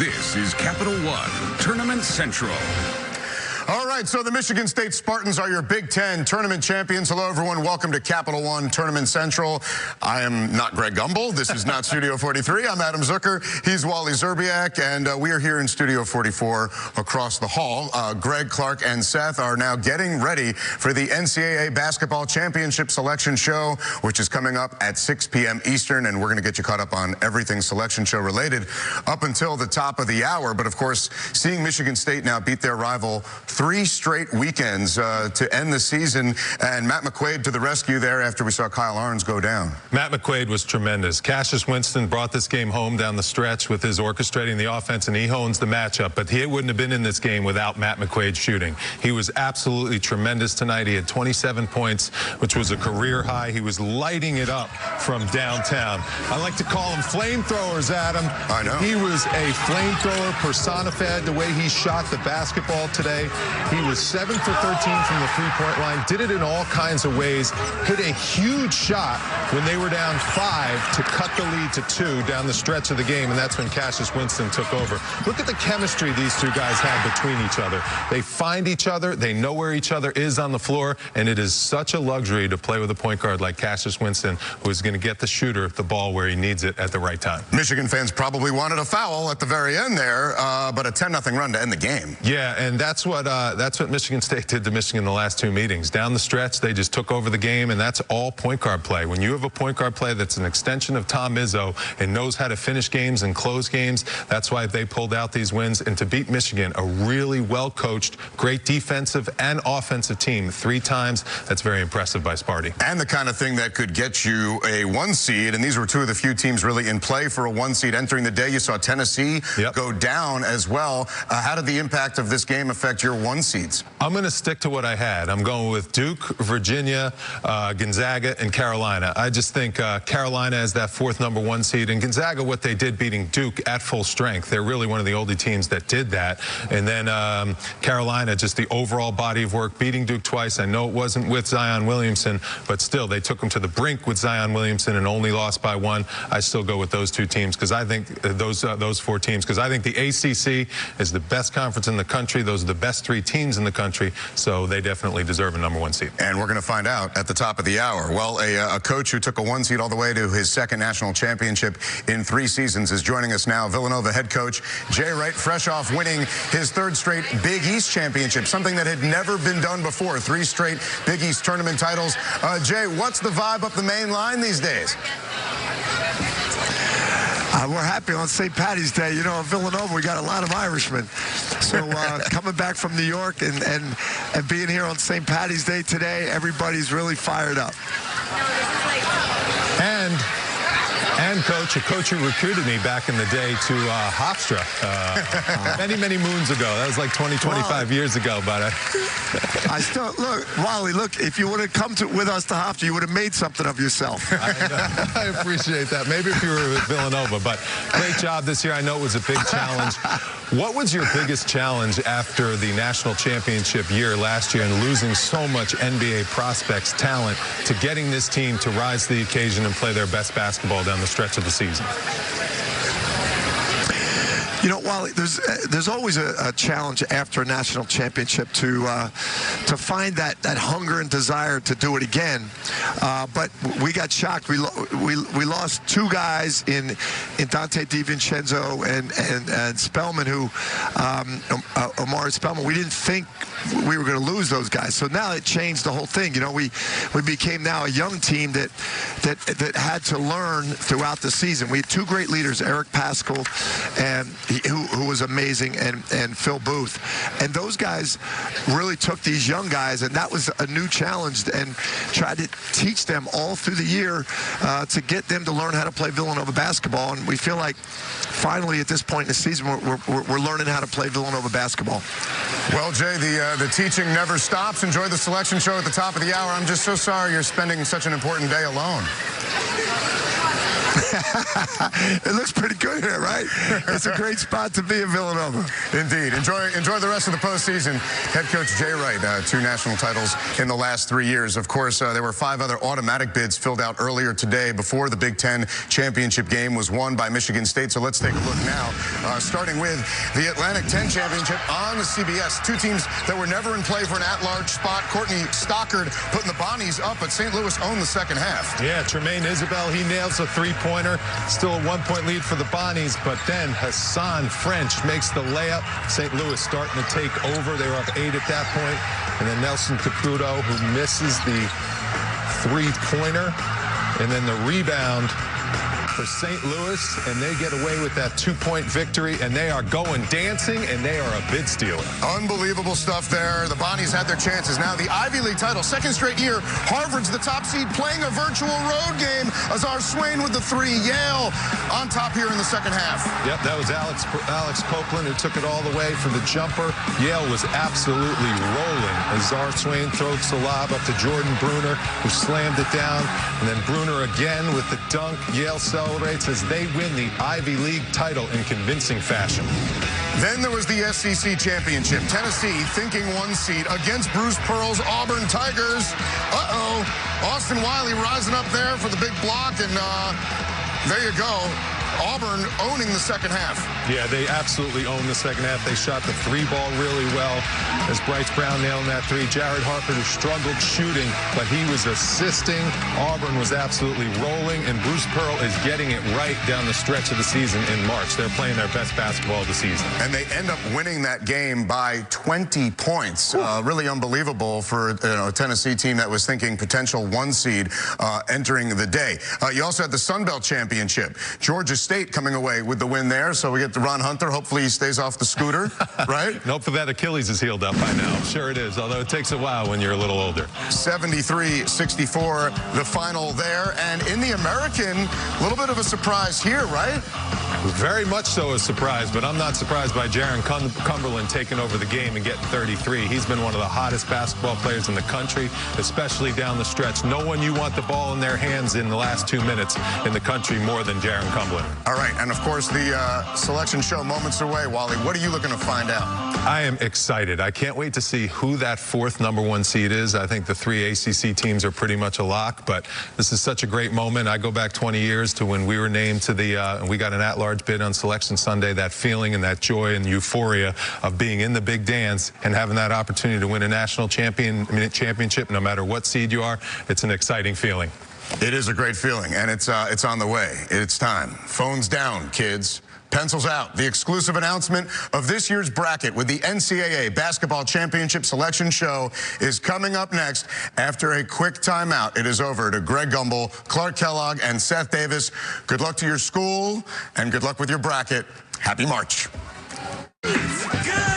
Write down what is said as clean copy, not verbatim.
This is Capital One Tournament Central. All right, so the Michigan State Spartans are your Big Ten tournament champions. Hello, everyone. Welcome to Capital One Tournament Central. I am not Greg Gumbel. This is not Studio 43. I'm Adam Zucker. He's Wally Zerbiak, and we are here in Studio 44 across the hall. Greg, Clark, and Seth are now getting ready for the NCAA Basketball Championship Selection Show, which is coming up at 6 p.m. Eastern, and we're going to get you caught up on everything selection show related up until the top of the hour. But, of course, seeing Michigan State now beat their rival 3 straight weekends to end the season, and Matt McQuaid to the rescue there after we saw Kyle Arns go down. Matt McQuaid was tremendous. Cassius Winston brought this game home down the stretch with his orchestrating the offense, and he owns the matchup, but he wouldn't have been in this game without Matt McQuaid shooting. He was absolutely tremendous tonight. He had 27 points, which was a career high. He was lighting it up from downtown. I like to call him flamethrowers, Adam. I know. He was a flamethrower personified, the way he shot the basketball today. He was 7 for 13 from the three-point line, did it in all kinds of ways, hit a huge shot when they were down 5 to cut the lead to 2 down the stretch of the game, and that's when Cassius Winston took over. Look at the chemistry these two guys had between each other. They find each other, they know where each other is on the floor, and it is such a luxury to play with a point guard like Cassius Winston, who is going to get the shooter the ball where he needs it at the right time. Michigan fans probably wanted a foul at the very end there, but a 10-0 run to end the game. Yeah, and that's what Michigan State did to Michigan in the last 2 meetings. Down the stretch, they just took over the game, and that's all point guard play. When you have a point guard play that's an extension of Tom Izzo and knows how to finish games and close games, that's why they pulled out these wins. And to beat Michigan, a really well-coached, great defensive and offensive team 3 times, that's very impressive by Sparty. And the kind of thing that could get you a 1 seed, and these were 2 of the few teams really in play for a 1 seed entering the day. You saw Tennessee go down as well. How did the impact of this game affect your 1 seeds? I'm going to stick to what I had. I'm going with Duke, Virginia, Gonzaga, and Carolina. I just think Carolina as that 4th #1 seed, and Gonzaga, what they did beating Duke at full strength. They're really one of the only teams that did that. And then Carolina, just the overall body of work, beating Duke twice. I know it wasn't with Zion Williamson, but still, they took them to the brink with Zion Williamson and only lost by 1. I still go with those 2 teams because I think those 4 teams, because I think the ACC is the best conference in the country. Those are the best 3 teams in the country, so they definitely deserve a #1 seed. And we're going to find out at the top of the hour. Well, a coach who took a 1 seed all the way to his 2nd national championship in 3 seasons is joining us now. Villanova head coach Jay Wright, fresh off winning his 3rd straight Big East championship, something that had never been done before. 3 straight Big East tournament titles. Jay, what's the vibe up the main line these days? We're happy on St. Patty's Day. You know, in Villanova, we got a lot of Irishmen. So coming back from New York and being here on St. Patty's Day today, everybody's really fired up. And Coach, a coach who recruited me back in the day to Hofstra many moons ago. That was like 25 years ago. But I still, look, Wally, look, if you would have come with us to Hofstra, you would have made something of yourself. I appreciate that. Maybe if you were with Villanova. But great job this year. I know it was a big challenge. What was your biggest challenge after the national championship year last year and losing so much NBA prospects, talent, to getting this team to rise to the occasion and play their best basketball down the stretch of the season? You know, Wally, there's always a challenge after a national championship to find that hunger and desire to do it again. But we got shocked. We lost 2 guys in Dante DiVincenzo and Spellman, who Omari Spellman. We didn't think we were going to lose those guys. So now it changed the whole thing. You know, we became now a young team that had to learn throughout the season. We had 2 great leaders, Eric Paschal and who was amazing, and Phil Booth. And those guys really took these young guys, and that was a new challenge, and tried to teach them all through the year to get them to learn how to play Villanova basketball. And we feel like finally at this point in the season we're learning how to play Villanova basketball. Well, Jay, the teaching never stops. Enjoy the selection show at the top of the hour. I'm just so sorry you're spending such an important day alone. It looks pretty good here, right? It's a great spot to be in Villanova. Indeed. Enjoy the rest of the postseason. Head coach Jay Wright, 2 national titles in the last 3 years. Of course, there were 5 other automatic bids filled out earlier today before the Big Ten championship game was won by Michigan State. So let's take a look now, starting with the Atlantic 10 championship on the CBS. 2 teams that were never in play for an at-large spot. Courtney Stockard putting the Bonnies up, but St. Louis owned the second half. Yeah, Tremaine Isabel, he nails a 3-pointer. Still a 1-point lead for the Bonnies, but then Hassan French makes the layup. St. Louis starting to take over. They were up 8 at that point. And then Nelson Caputo, who misses the 3-pointer. And then the rebound for St. Louis, and they get away with that 2-point victory, and they are going dancing, and they are a bid stealer. Unbelievable stuff there. The Bonnies had their chances. Now the Ivy League title, second straight year. Harvard's the top seed, playing a virtual road game. Azar Swain with the 3. Yale on top here in the second half. Yep, that was Alex Copeland who took it all the way for the jumper. Yale was absolutely rolling. Azar Swain throws the lob up to Jordan Bruner, who slammed it down, and then Bruner again with the dunk. Yale celebrates as they win the Ivy League title in convincing fashion. Then there was the SEC championship. Tennessee, thinking 1 seed against Bruce Pearl's Auburn Tigers. Austin Wiley rising up there for the big block, and there you go. Auburn owning the second half. Yeah, they absolutely owned the second half. They shot the 3-ball really well. As Bryce Brown nailing that 3. Jared Harper, who struggled shooting, but he was assisting. Auburn was absolutely rolling, and Bruce Pearl is getting it right down the stretch of the season in March. They're playing their best basketball of the season. And they end up winning that game by 20 points. Really unbelievable for a Tennessee team that was thinking potential 1 seed entering the day. You also had the Sun Belt Championship. Georgia State coming away with the win there, so we get to Ron Hunter. Hopefully he stays off the scooter, right? And hopefully that Achilles is healed up by now. Sure it is, although it takes a while when you're a little older. 73-64, the final there. And in the American, a little bit of a surprise here, right? Very much so a surprise, but I'm not surprised by Jaron Cumberland taking over the game and getting 33. He's been one of the hottest basketball players in the country, especially down the stretch. No one you want the ball in their hands in the last 2 minutes in the country more than Jaron Cumberland. All right, and of course the selection show moments away. Wally, what are you looking to find out? I am excited. I can't wait to see who that 4th #1 seed is. I think the 3 ACC teams are pretty much a lock, but this is such a great moment. I go back 20 years to when we were named to the, and we got an at-large bid on Selection Sunday. That feeling and that joy and euphoria of being in the big dance and having that opportunity to win a national championship, no matter what seed you are, it's an exciting feeling. It is a great feeling, and it's on the way. It's time. Phones down, kids. Pencils out. The exclusive announcement of this year's bracket with the NCAA Basketball Championship Selection Show is coming up next after a quick timeout. It is over to Greg Gumbel, Clark Kellogg, and Seth Davis. Good luck to your school, and good luck with your bracket. Happy March. It's good.